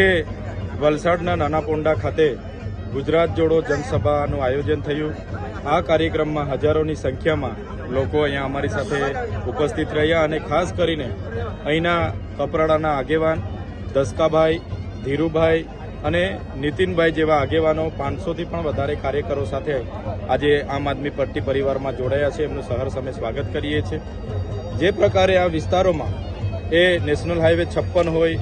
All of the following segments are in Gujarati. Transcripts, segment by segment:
આજે વલસાડના નાના પોંડા ખાતે ગુજરાત જોડો જનસભાનું આયોજન થયું। આ કાર્યક્રમમાં હજારોની સંખ્યામાં લોકો અહીંયા અમારી સાથે ઉપસ્થિત રહ્યા અને ખાસ કરીને અહીંના કપરાડાના આગેવાન દસકાભાઈ, ધીરુભાઈ અને નીતિનભાઈ જેવા આગેવાનો 500થી પણ વધારે કાર્યકરો સાથે આજે આમ આદમી પાર્ટી પરિવારમાં જોડાયા છે। એમનું સહર્ષ અમે સ્વાગત કરીએ છીએ। જે પ્રકારે આ વિસ્તારોમાં એ નેશનલ હાઈવે 56 હોય,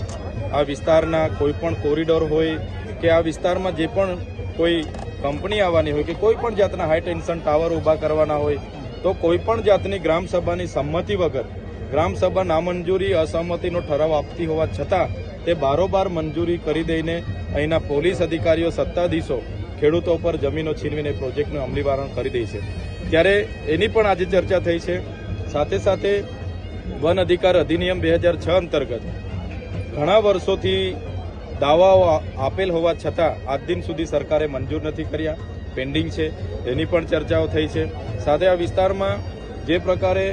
આ વિસ્તારના કોઈ પણ કોરિડોર હોય કે આ વિસ્તારમાં જે પણ કોઈ કંપની આવવાની હોય કે કોઈ પણ જાતના હાઈ ટેન્શન ટાવર ઊભા કરવાના હોય તો કોઈ પણ જાતની ગ્રામસભાની સંમતિ વગર ગ્રામસભા નામંજૂરી અસહમતિનો ઠરાવ આપતી હોવા છતાં તે બારોબાર મંજૂરી કરી દઈને અહીંના પોલીસ અધિકારીઓ, સત્તાધીશો ખેડૂતો પર જમીનો છીનવીને પ્રોજેક્ટનું અમલીકરણ કરી દે છે। ત્યારે એની પણ આજે ચર્ચા થઈ છે। સાથે સાથે વન અધિકાર અધિનિયમ 2006 અંતર્ગત ઘણા વર્ષોથી દાવાઓ આપેલ હોવા છતાં આજ દિન સુધી સરકારે મંજૂર નથી કર્યા, પેન્ડિંગ છે, એની પણ ચર્ચાઓ થઈ છે। સાથે આ વિસ્તારમાં જે પ્રકારે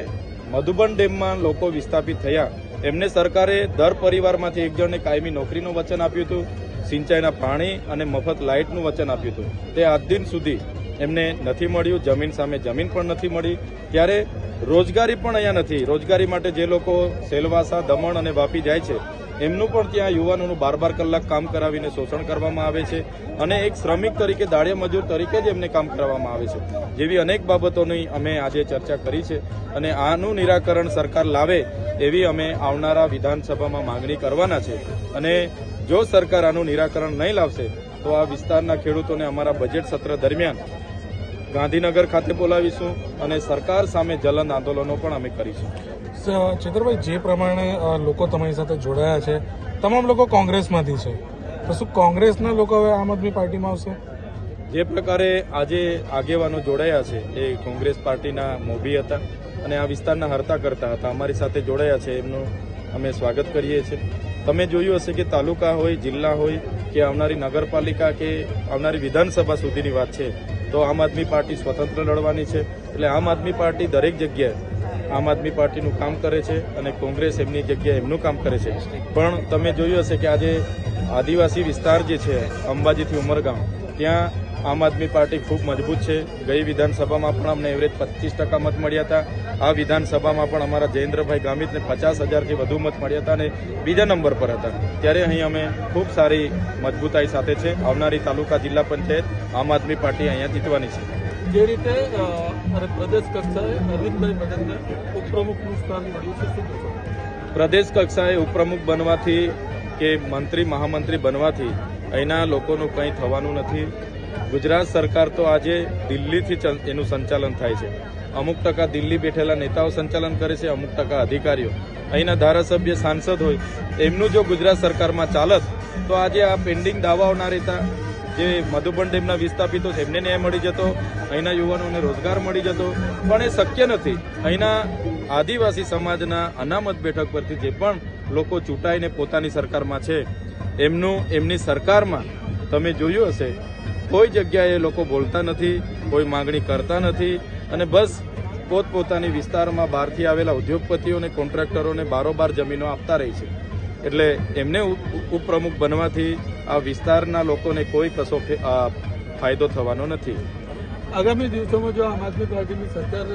મધુબન ડેમમાં લોકો વિસ્થાપિત થયા એમને સરકારે દર પરિવારમાંથી એક જણને કાયમી નોકરીનું વચન આપ્યું હતું, સિંચાઈના પાણી અને મફત લાઇટનું વચન આપ્યું હતું, તે આજ દિન સુધી એમને નથી મળ્યું। જમીન સામે જમીન પણ નથી મળી। ત્યારે રોજગારી પણ અહીંયા નથી। રોજગારી માટે જે લોકો સેલવાસા, દમણ અને વાપી જાય છે એમનું પણ ત્યાં યુવાનોનું 12 કલાક કામ કરાવીને શોષણ કરવામાં આવે છે અને એક શ્રમિક તરીકે, દાળિયા મજૂર તરીકે જ એમને કામ કરવામાં આવે છે। જેવી અનેક બાબતોની અમે આજે ચર્ચા કરી છે અને આનું નિરાકરણ સરકાર લાવે એવી અમે આવનારા વિધાનસભામાં માંગણી કરવાના છે। અને જો સરકાર આનું નિરાકરણ નહીં લાવશે તો આ વિસ્તારના ખેડૂતોને અમારા બજેટ સત્ર દરમિયાન ગાંધીનગર ખાતે બોલાવીશું અને સરકાર સામે જલન આંદોલનો પણ અમે કરીશું। ચેતરભાઈ, જે પ્રમાણે લોકો તમારી સાથે જોડાયા છે, તમામ લોકો કોંગ્રેસમાંથી છે, તો શું કોંગ્રેસના લોકો હવે આમ આદમી પાર્ટીમાં આવશે? જે પ્રકારે આજે આગેવાનો જોડાયા છે એ કોંગ્રેસ પાર્ટીના મોભી હતા અને આ વિસ્તારના હરતા કરતા હતા, અમારી સાથે જોડાયા છે, એમનું અમે સ્વાગત કરીએ છીએ। તમે જોયું હશે કે તાલુકા હોય, જિલ્લા હોય કે આવનારી નગરપાલિકા કે આવનારી વિધાનસભા સુધીની વાત છે તો આમ આદમી પાર્ટી સ્વતંત્ર લડવાની છે। એટલે આમ આદમી પાર્ટી દરેક જગ્યાએ આમ આદમી પાર્ટીનું કામ કરે છે અને કોંગ્રેસ એમની જગ્યાએ એમનું કામ કરે છે। પણ તમે જોયું હશે કે આજે આદિવાસી વિસ્તાર જે છે અંબાજીથી ઉમરગામ, ત્યાં આમ આદમી પાર્ટી ખૂબ મજબૂત છે। ગઈ વિધાનસભામાં પણ અમને એવરેજ 25% મત મળ્યા હતા। આ વિધાનસભામાં પણ અમારા જયેન્દ્રભાઈ ગામિતને 50,000થી વધુ મત મળ્યા હતા અને બીજા નંબર પર હતા। ત્યારે અહીં અમે ખૂબ સારી મજબૂતાઈ સાથે છે। આવનારી તાલુકા, જિલ્લા પંચાયત આમ આદમી પાર્ટી અહીંયા જીતવાની છે। જે રીતે પ્રદેશ કક્ષાએ અરવિંદભાઈ પટેલને ઉપપ્રમુખનું સ્થાન મળ્યું છે, શું કહેશો? પ્રદેશ કક્ષાએ ઉપપ્રમુખ બનવાથી કે મંત્રી, મહામંત્રી બનવાથી અહીંના લોકોનું કંઈ થવાનું નથી। ગુજરાત સરકાર તો આજે દિલ્હીથી એનું સંચાલન થાય છે। અમુક ટકા દિલ્હી બેઠેલા નેતાઓ સંચાલન કરે છે, અમુક ટકા અધિકારીઓ। અહીંના ધારાસભ્ય, સાંસદ હોય એમનું જો ગુજરાત સરકારમાં ચાલત તો આજે આ પેન્ડિંગ દાવાઓ ના રહેતા। જે મધુબન ડેમના વિસ્થાપિતો એમને ન્યાય મળી જતો, અહીંના યુવાનોને રોજગાર મળી જતો, પણ એ શક્ય નથી। અહીંના આદિવાસી સમાજના અનામત બેઠક પરથી જે પણ લોકો ચૂંટાઈને પોતાની સરકારમાં છે એમની સરકારમાં તમે જોયું હશે કોઈ જગ્યાએ લોકો બોલતા નથી, કોઈ માંગણી કરતા નથી અને બસ પોતપોતાની વિસ્તારમાં બહારથી આવેલા ઉદ્યોગપતિઓને, કોન્ટ્રાક્ટરોને બારોબાર જમીનો આપતા રહી છે। એટલે એમને ઉપપ્રમુખ બનવાથી આ વિસ્તારના લોકોને કોઈ કશો ફાયદો થવાનો નથી। આગામી દિવસોમાં જો આમ આદમી પાર્ટીની સરકાર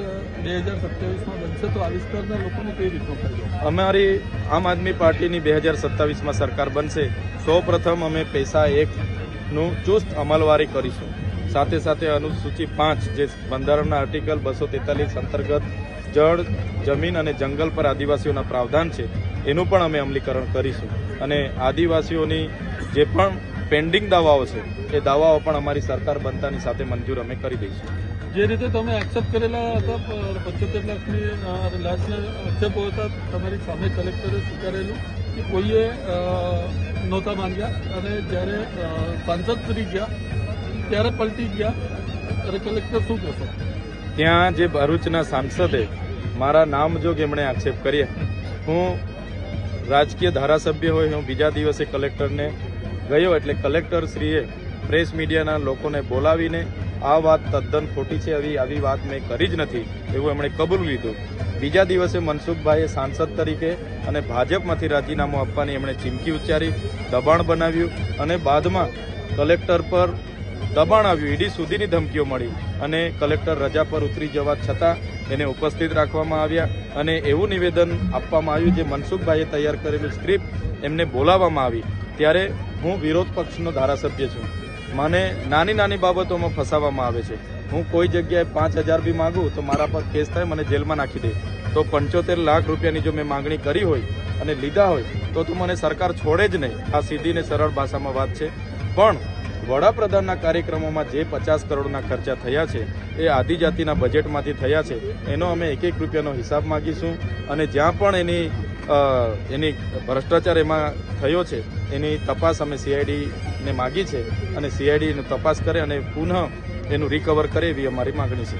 2027માં બનશે તો આ વિસ્તારના લોકોને કઈ રીતનો ફાયદો? અમારી આમ આદમી પાર્ટીની 2027માં સરકાર બનશે, સૌપ્રથમ અમે પૈસા એકનું ચુસ્ત અમલવારી કરીશું। સાથે સાથે અનુસૂચિ 5 જે બંધારણના આર્ટિકલ 243 અંતર્ગત જળ, જમીન અને જંગલ પર આદિવાસીઓના પ્રાવધાન છે એનું પણ અમે અમલીકરણ કરીશું અને આદિવાસીઓની જે પણ પેન્ડિંગ દાવાઓ છે એ દાવાઓ પણ અમારી સરકાર બનતાની સાથે મંજૂર અમે કરી દઈશું। જે રીતે તમે એક્સેપ્ટ કરેલા હતા 75 લાખની લાંચના આક્ષેપો હતા, તમારી સામે કલેક્ટરે સ્વીકારેલું કે કોઈએ નહોતા માંગ્યા અને જ્યારે સાંસદ તરી ગયા ત્યારે પલટી ગયા, અને કલેક્ટર શું કહેશો? ત્યાં જે ભરૂચના સાંસદે મારા નામજોગ એમણે આક્ષેપ કર્યા, હું રાજકીય ધારાસભ્ય હોય, હું બીજા દિવસે કલેક્ટરને ગયો એટલે કલેક્ટરશ્રીએ પ્રેસ મીડિયાના લોકોને બોલાવીને આ વાત તદ્દન ખોટી છે, આવી વાત મેં કરી જ નથી એવું એમણે કબૂલ લીધું. બીજા દિવસે મનસુખભાઈએ સાંસદ તરીકે અને ભાજપમાંથી રાજીનામું આપવાની એમણે ચીમકી ઉચ્ચારી, દબાણ બનાવ્યું અને બાદમાં કલેક્ટર પર દબાણ આવ્યું, ઈડી સુધીની ધમકીઓ મળી અને કલેક્ટર રજા પર ઉતરી જવા છતાં એને ઉપસ્થિત રાખવામાં આવ્યા અને એવું નિવેદન આપવામાં આવ્યું જે મનસુખભાઈએ તૈયાર કરેલું સ્ક્રિપ્ટ એમને બોલાવવામાં આવી. ત્યારે હું વિરોધ પક્ષનો ધારાસભ્ય છું, મને નાની નાની બાબતોમાં ફસાવવામાં આવે છે. હું કોઈ જગ્યાએ 5,000 બી માગું તો મારા પર કેસ થાય, મને જેલમાં નાખી દે. તો 75 લાખ રૂપિયાની જો મેં માંગણી કરી હોય અને લીધા હોય તો મને સરકાર છોડે જ નહીં. આ સીધી ને સરળ ભાષામાં વાત છે. પણ વડાપ્રધાનના કાર્યક્રમોમાં જે 50 કરોડના ખર્ચા થયા છે એ આદિજાતિના બજેટમાંથી થયા છે. એનો અમે 1-1 રૂપિયાનો હિસાબ માગીશું અને જ્યાં પણ એની ભ્રષ્ટાચાર એમાં થયો છે એની તપાસ અમે CIDને માગી છે અને CID એની તપાસ કરે અને પુનઃ એનું રિકવર કરે એવી અમારી માગણી છે.